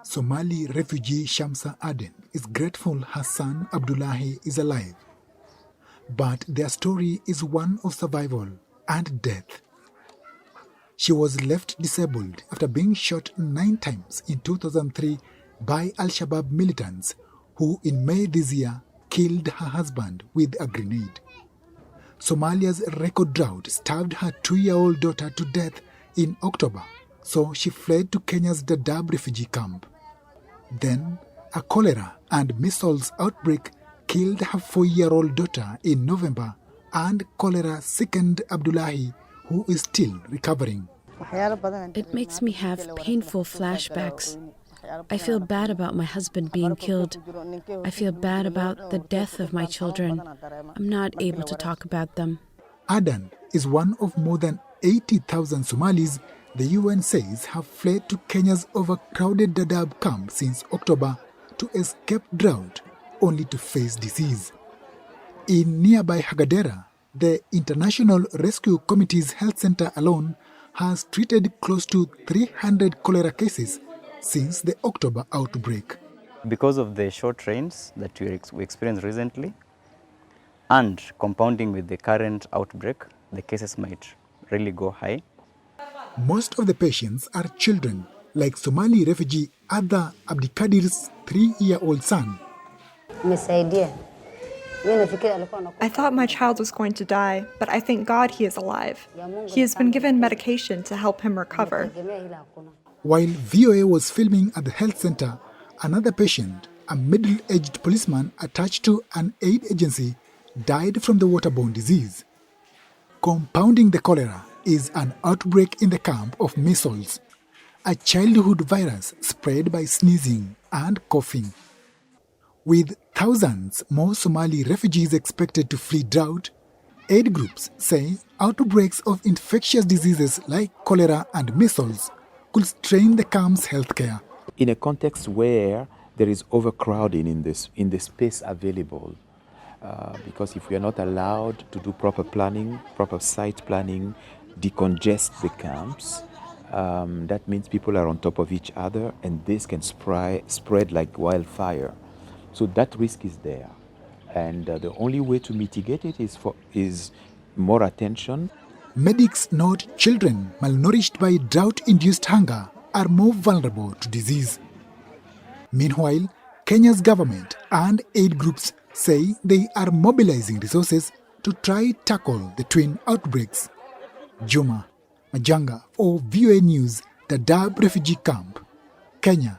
Somali refugee Shamsa Aden is grateful her son Abdullahi is alive. But their story is one of survival and death. She was left disabled after being shot 9 times in 2003 by Al-Shabaab militants who in May this year killed her husband with a grenade. Somalia's record drought starved her 2-year-old daughter to death in October, so she fled to Kenya's Dadaab refugee camp. Then, a cholera and measles outbreak killed her 4-year-old daughter in November, and cholera sickened Abdullahi, who is still recovering. It makes me have painful flashbacks. I feel bad about my husband being killed. I feel bad about the death of my children. I'm not able to talk about them. Adan is one of more than 80,000 Somalis the UN says have fled to Kenya's overcrowded Dadaab camp since October to escape drought, only to face disease. In nearby Hagadera, the International Rescue Committee's health center alone has treated close to 300 cholera cases since the October outbreak. Because of the short rains that we experienced recently and compounding with the current outbreak, the cases might really go high. Most of the patients are children, like Somali refugee Ada Abdikadir's 3-year-old son. I thought my child was going to die, but I thank God he is alive. He has been given medication to help him recover. While VOA was filming at the health center, another patient, a middle-aged policeman attached to an aid agency, died from the waterborne disease. Compounding the cholera is an outbreak in the camp of measles, a childhood virus spread by sneezing and coughing. With thousands more Somali refugees expected to flee drought, aid groups say outbreaks of infectious diseases like cholera and measles could strain the camp's healthcare. In a context where there is overcrowding in the space available, because if we are not allowed to do proper planning, proper site planning, decongest the camps, that means people are on top of each other and this can spread like wildfire. So that risk is there. And the only way to mitigate it is more attention. Medics note children malnourished by drought-induced hunger are more vulnerable to disease. Meanwhile, Kenya's government and aid groups say they are mobilizing resources to try tackle the twin outbreaks. Juma Majanga for VOA News, Dadaab Refugee Camp, Kenya.